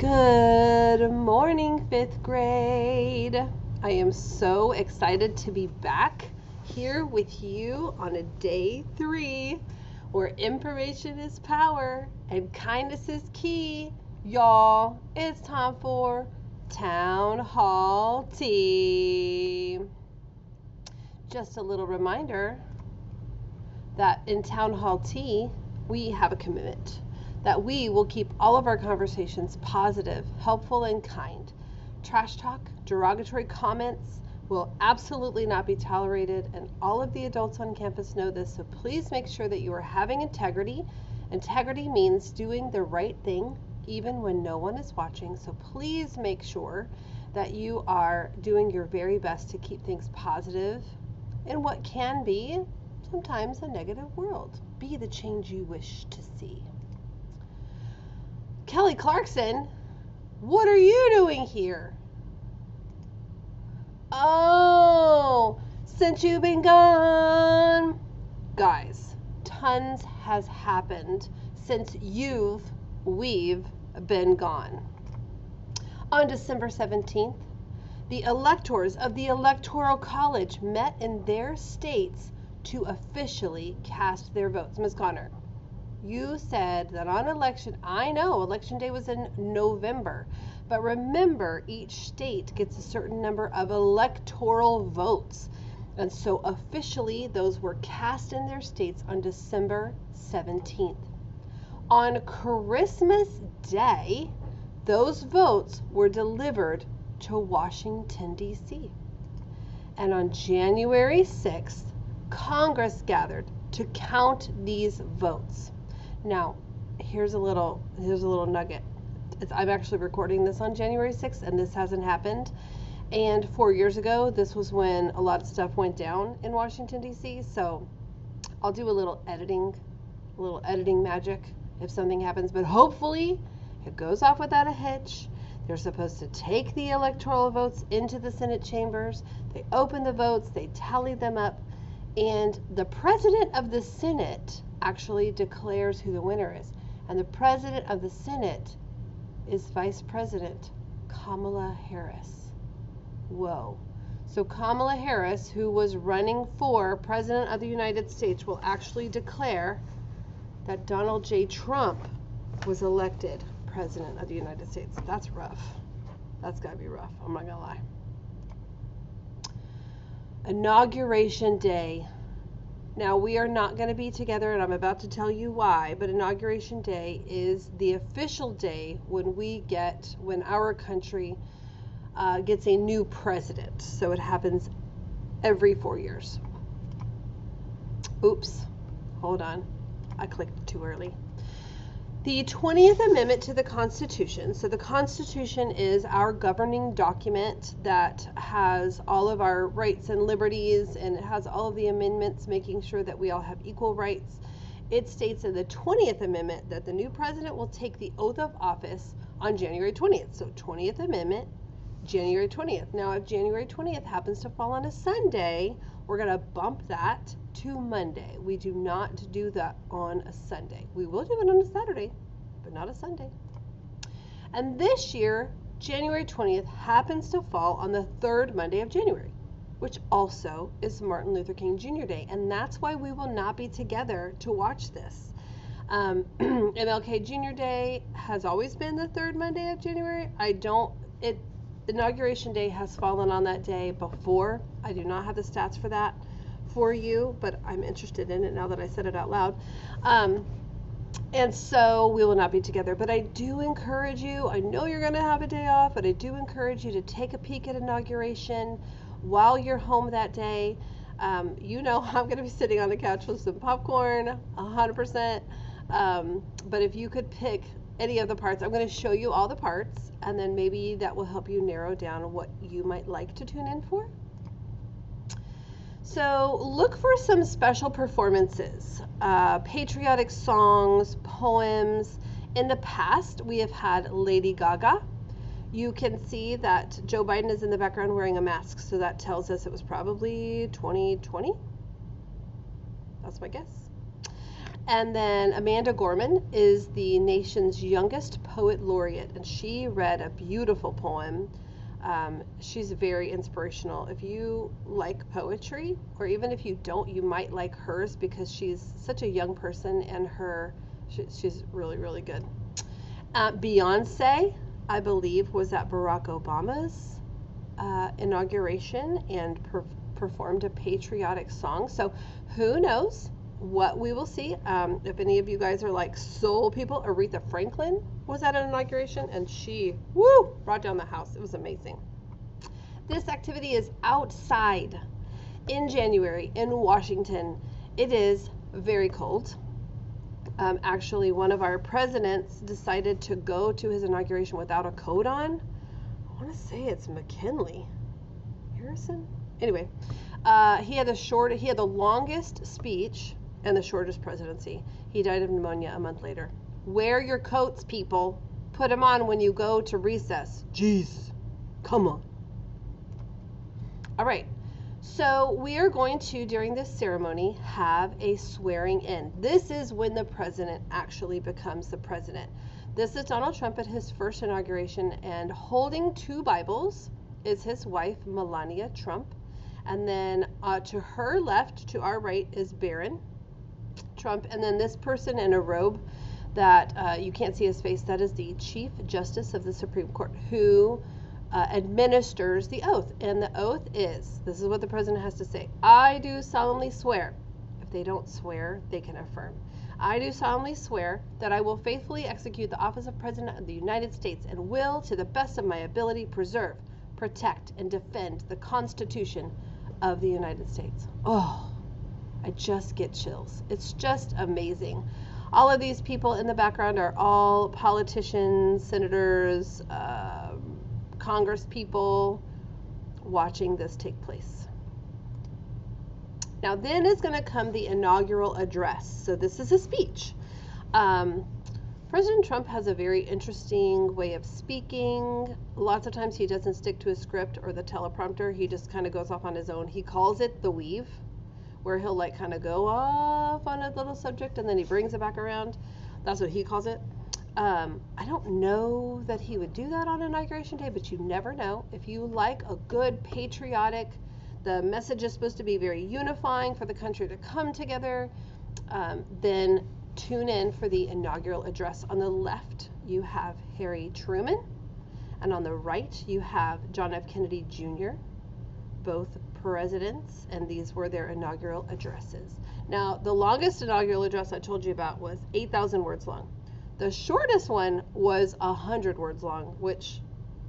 Good morning, fifth grade. I am so excited to be back here with you on a day 3 where information is power and kindness is key. Y'all, it's time for Town Hall Tea. Just a little reminder that in Town Hall Tea, we have a commitment that we will keep all of our conversations positive, helpful, and kind. Trash talk, derogatory comments will absolutely not be tolerated, and all of the adults on campus know this, so please make sure that you are having integrity. Integrity means doing the right thing even when no one is watching, so please make sure that you are doing your very best to keep things positive in what can be sometimes a negative world. Be the change you wish to see. Kelly Clarkson, what are you doing here? Oh, since you've been gone. Guys, tons has happened since we've been gone. On December 17th, the electors of the Electoral College met in their states to officially cast their votes. Ms. Connor, you said that on election, I know election day was in November, but remember each state gets a certain number of electoral votes. And so officially those were cast in their states on December 17th. On Christmas Day, those votes were delivered to Washington, D.C. And on January 6th, Congress gathered to count these votes. Now, here's a little nugget. I'm actually recording this on January 6th, and this hasn't happened. And 4 years ago, this was when a lot of stuff went down in Washington, D.C. So I'll do a little editing magic if something happens. But hopefully, it goes off without a hitch. They're supposed to take the electoral votes into the Senate chambers. They open the votes, they tally them up, and the president of the Senate actually declares who the winner is. And the president of the Senate is Vice President Kamala Harris. Whoa. So Kamala Harris, who was running for President of the United States, will actually declare that Donald J. Trump was elected President of the United States. That's rough. That's gotta be rough. I'm not gonna lie. Inauguration Day. Now, we are not going to be together, and I'm about to tell you why, but Inauguration Day is the official day when our country gets a new president. So it happens every 4 years. Oops. Hold on. I clicked too early. The 20th Amendment to the Constitution. So the Constitution is our governing document that has all of our rights and liberties, and it has all of the amendments making sure that we all have equal rights. It states in the 20th Amendment that the new president will take the oath of office on January 20th. So 20th Amendment, January 20th. Now, if January 20th happens to fall on a Sunday, we're going to bump that to Monday. We do not do that on a Sunday. We will do it on a Saturday, but not a Sunday. And this year, January 20th happens to fall on the third Monday of January, which also is Martin Luther King Jr. Day. And that's why we will not be together to watch this. MLK Jr. Day has always been the third Monday of January. Inauguration Day has fallen on that day before. I do not have the stats for that for you, but I'm interested in it now that I said it out loud. And so we will not be together, but I do encourage you, I know you're going to have a day off, but I do encourage you to take a peek at inauguration while you're home that day. You know I'm going to be sitting on the couch with some popcorn, 100%. But if you could pick any of the parts, I'm going to show you all the parts, and then maybe that will help you narrow down what you might like to tune in for. So look for some special performances, patriotic songs, poems. In the past, we have had Lady Gaga. You can see that Joe Biden is in the background wearing a mask, so that tells us it was probably 2020. That's my guess. And then Amanda Gorman is the nation's youngest poet laureate, and she read a beautiful poem. She's very inspirational. If you like poetry, or even if you don't, you might like hers because she's such a young person, and she's really, really good. Beyonce, I believe, was at Barack Obama's inauguration and performed a patriotic song. So who knows what we will see. If any of you guys are like soul people, Aretha Franklin was at an inauguration, and she, brought down the house. It was amazing. This activity is outside in January in Washington. It is very cold. Actually, one of our presidents decided to go to his inauguration without a coat on. I want to say it's McKinley. Harrison? Anyway, he had the longest speech and the shortest presidency. He died of pneumonia a month later. Wear your coats, people. Put them on when you go to recess. Jeez, come on. All right, so we are going to, during this ceremony, have a swearing in. This is when the president actually becomes the president. This is Donald Trump at his first inauguration, and holding two Bibles is his wife, Melania Trump. And then to her left, to our right, is Barron Trump. And then this person in a robe that you can't see his face, that is the Chief Justice of the Supreme Court, who administers the oath. And the oath is, this is what the president has to say: I do solemnly swear. If they don't swear, they can affirm. I do solemnly swear that I will faithfully execute the office of President of the United States and will, to the best of my ability, preserve, protect, and defend the Constitution of the United States. Oh, I just get chills. It's just amazing. All of these people in the background are all politicians, senators, Congress people watching this take place. Now then is going to come the inaugural address. So this is a speech. President Trump has a very interesting way of speaking. Lots of times he doesn't stick to a script or the teleprompter. He just kind of goes off on his own. He calls it the weave, where he'll like kind of go off on a little subject and then he brings it back around. That's what he calls it. I don't know that he would do that on Inauguration Day, but you never know. If you like a good patriotic, the message is supposed to be very unifying for the country to come together, then tune in for the inaugural address. On the left, you have Harry Truman, and on the right, you have John F. Kennedy Jr., both presidents, and these were their inaugural addresses. Now, the longest inaugural address I told you about was 8,000 words long. The shortest one was 100 words long, which,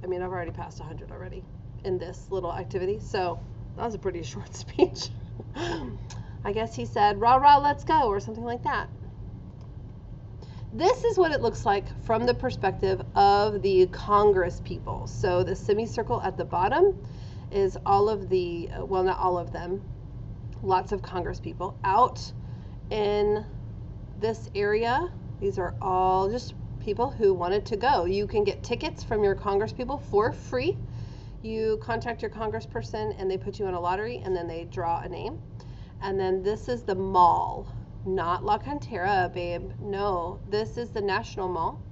I mean, I've already passed 100 already in this little activity, so that was a pretty short speech. I guess he said, rah, rah, let's go, or something like that. This is what it looks like from the perspective of the Congress people. So the semicircle at the bottom is all of the, well, not all of them, lots of Congress people out in this area. These are all just people who wanted to go. You can get tickets from your Congress people for free. You contact your congressperson and they put you in a lottery and then they draw a name. And then this is the mall, not La Cantera, babe. No, this is the National Mall.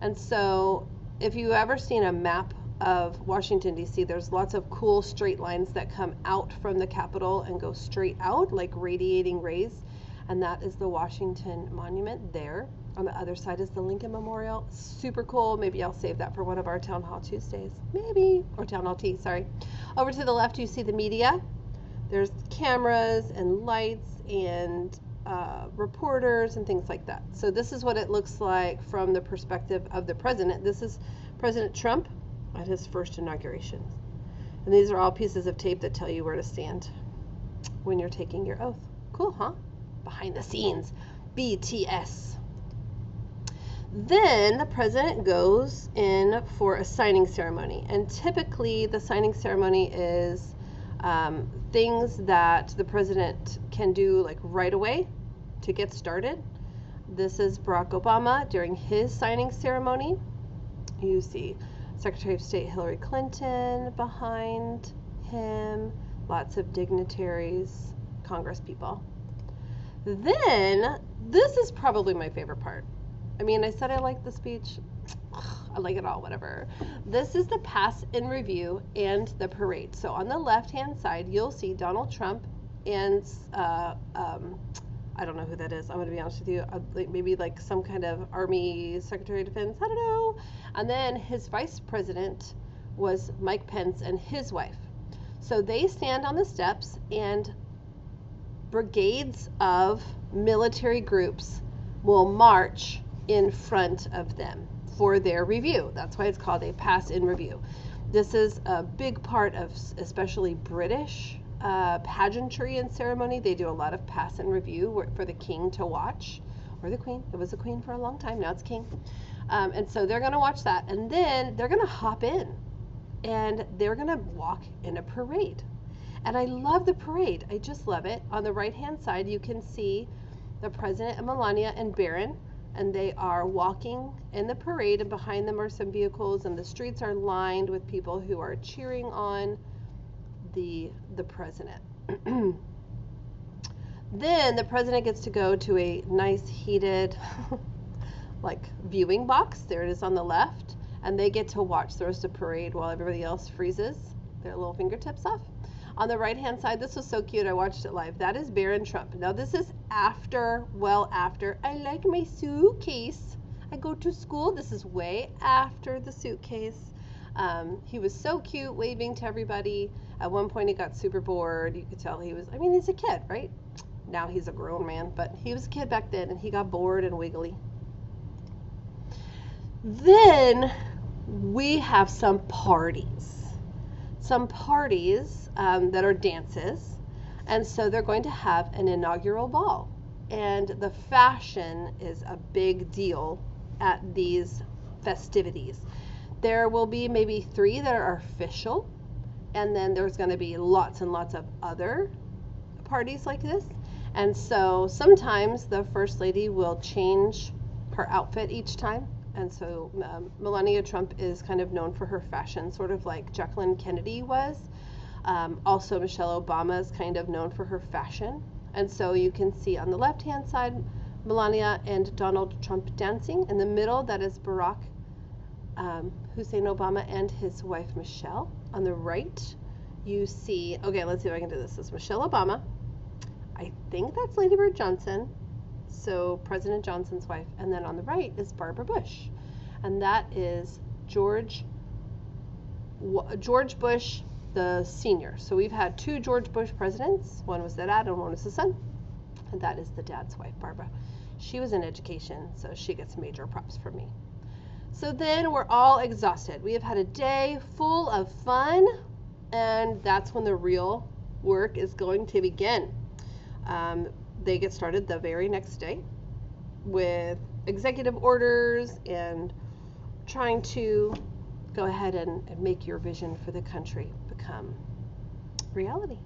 And so if you've ever seen a map of Washington, D.C., there's lots of cool straight lines that come out from the Capitol and go straight out like radiating rays. And that is the Washington Monument there. On the other side is the Lincoln Memorial. Super cool. Maybe I'll save that for one of our Town Hall Tuesdays. Maybe. Or Town Hall Tea, sorry. Over to the left, you see the media. There's cameras and lights and reporters and things like that. So this is what it looks like from the perspective of the president. This is President Trump at his first inauguration. And these are all pieces of tape that tell you where to stand when you're taking your oath. Cool, huh? Behind the scenes. BTS. Then the president goes in for a signing ceremony. And typically the signing ceremony is things that the president can do like right away to get started. This is Barack Obama during his signing ceremony. You see Secretary of State Hillary Clinton behind him, lots of dignitaries, Congress people. Then This is probably my favorite part. I mean, I said I like the speech. I like it all, whatever. This is the pass in review and the parade. So on the left-hand side, you'll see Donald Trump and I don't know who that is. I'm going to be honest with you. Maybe like some kind of Army Secretary of Defense. I don't know. And then his vice president was Mike Pence and his wife. So they stand on the steps, and brigades of military groups will march in front of them for their review. That's why it's called a pass in review. This is a big part of especially British pageantry and ceremony. They do a lot of pass and review for the king to watch, or the queen. It was a queen for a long time, now it's king. And so they're going to watch that, and then they're going to hop in, and they're going to walk in a parade. And I love the parade. I just love it. On the right-hand side, you can see the president and Melania and Barron, and they are walking in the parade, and behind them are some vehicles, and the streets are lined with people who are cheering on the president. Then the president gets to go to a nice heated like viewing box. There it is on the left, and they get to watch the rest of the parade while everybody else freezes their little fingertips off. On the right hand side, this was so cute, I watched it live. That is Barron Trump. Now this is after I like my suitcase. I go to school. This is way after the suitcase. He was so cute, waving to everybody. At one point he got super bored. You could tell he was, I mean, he's a kid, right? Now he's a grown man, but he was a kid back then, and he got bored and wiggly. Then we have some parties. That are dances, and so they're going to have an inaugural ball, and the fashion is a big deal at these festivities. There will be maybe 3 that are official, and then there's going to be lots and lots of other parties like this. And so sometimes the first lady will change her outfit each time. And so Melania Trump is kind of known for her fashion, sort of like Jacqueline Kennedy was. Also, Michelle Obama is kind of known for her fashion. And so you can see on the left-hand side, Melania and Donald Trump dancing. In the middle, that is Barack Hussein Obama and his wife, Michelle. On the right, you see, okay, let's see if I can do this. This is Michelle Obama. I think that's Lady Bird Johnson. So President Johnson's wife. And then on the right is Barbara Bush. And that is George Bush, the senior. So we've had 2 George Bush presidents. One was the dad and one was the son. And that is the dad's wife, Barbara. She was in education, so she gets major props from me. So then we're all exhausted. We have had a day full of fun, and that's when the real work is going to begin. They get started the very next day with executive orders and trying to go ahead and make your vision for the country become reality.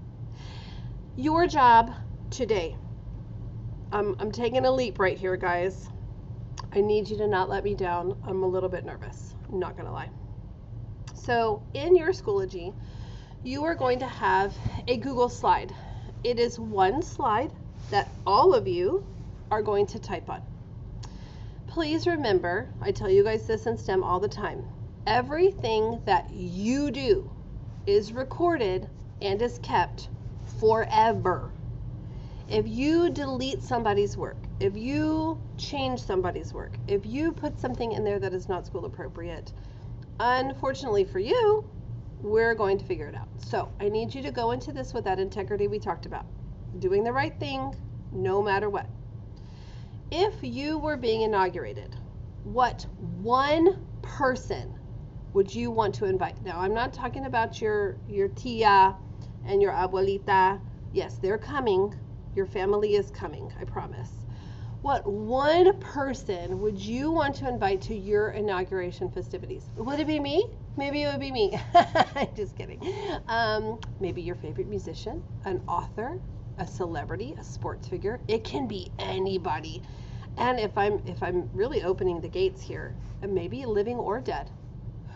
Your job today, I'm taking a leap right here, guys. I need you to not let me down. I'm a little bit nervous, I'm not gonna lie. So in your Schoology, you are going to have a Google slide. It is one slide that all of you are going to type on. Please remember, I tell you guys this in STEM all the time, everything that you do is recorded and is kept forever. If you delete somebody's work, if you change somebody's work, if you put something in there that is not school appropriate, unfortunately for you, we're going to figure it out. So I need you to go into this with that integrity we talked about. Doing the right thing, no matter what. If you were being inaugurated, what one person would you want to invite? Now, I'm not talking about your tia and your abuelita. Yes, they're coming. Your family is coming, I promise. What one person would you want to invite to your inauguration festivities? Would it be me? Maybe it would be me. Just kidding. Maybe your favorite musician, an author, a celebrity, a sports figure. It can be anybody. And if I'm really opening the gates here, maybe living or dead,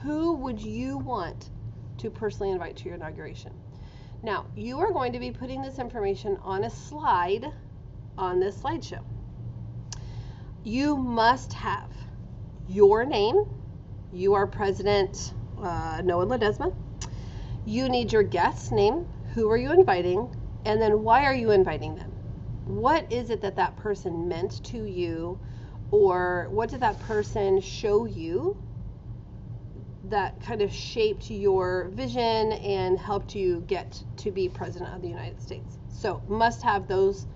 who would you want to personally invite to your inauguration? Now, you are going to be putting this information on a slide on this slideshow. You must have your name. You are President Noah Ledesma. You need your guest's name. Who are you inviting? And then why are you inviting them? What is it that that person meant to you? Or what did that person show you that kind of shaped your vision and helped you get to be President of the United States? So must have those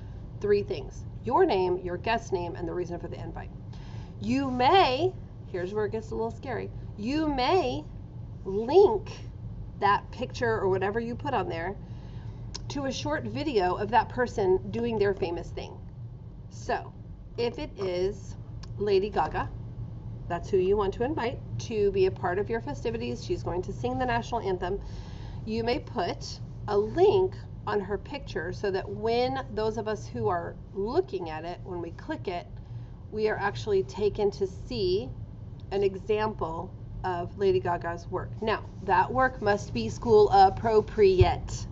3 things: your name, your guest's name, and the reason for the invite. You may, here's where it gets a little scary, you may link that picture or whatever you put on there to a short video of that person doing their famous thing. So if it is Lady Gaga, that's who you want to invite to be a part of your festivities. She's going to sing the national anthem. You may put a link on her picture so that when those of us who are looking at it, when we click it, we are actually taken to see an example of Lady Gaga's work. Now, that work must be school appropriate.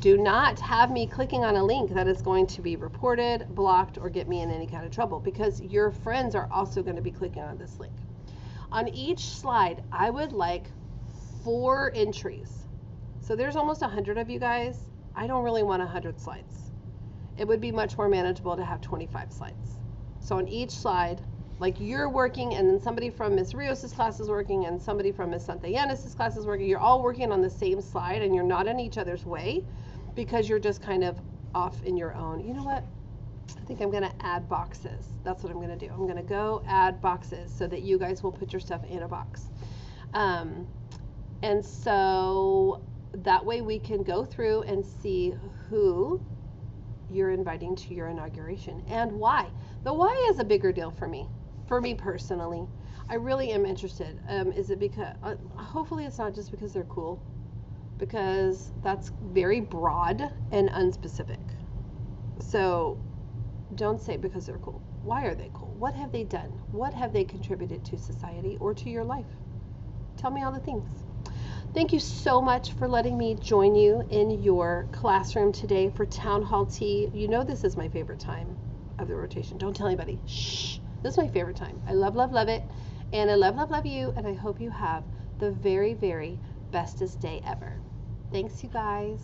Do not have me clicking on a link that is going to be reported, blocked, or get me in any kind of trouble, because your friends are also going to be clicking on this link. On each slide, I would like 4 entries. So there's almost 100 of you guys. I don't really want 100 slides. It would be much more manageable to have 25 slides. So on each slide, like you're working, and then somebody from Miss Rios' class is working, and somebody from Miss Santallanes' class is working. You're all working on the same slide, and you're not in each other's way because you're just kind of off in your own. You know what? I think I'm going to add boxes. That's what I'm going to do. I'm going to go add boxes so that you guys will put your stuff in a box. And so that way we can go through and see who you're inviting to your inauguration and why. The why is a bigger deal for me personally. I really am interested. Is it because, hopefully it's not just because they're cool, because that's very broad and unspecific. So don't say because they're cool. Why are they cool? What have they done? What have they contributed to society or to your life? Tell me all the things. Thank you so much for letting me join you in your classroom today for Town Hall Tea. You know this is my favorite time of the rotation. Don't tell anybody. Shh. This is my favorite time. I love, love, love it. And I love, love, love you. And I hope you have the very, very bestest day ever. Thanks, you guys.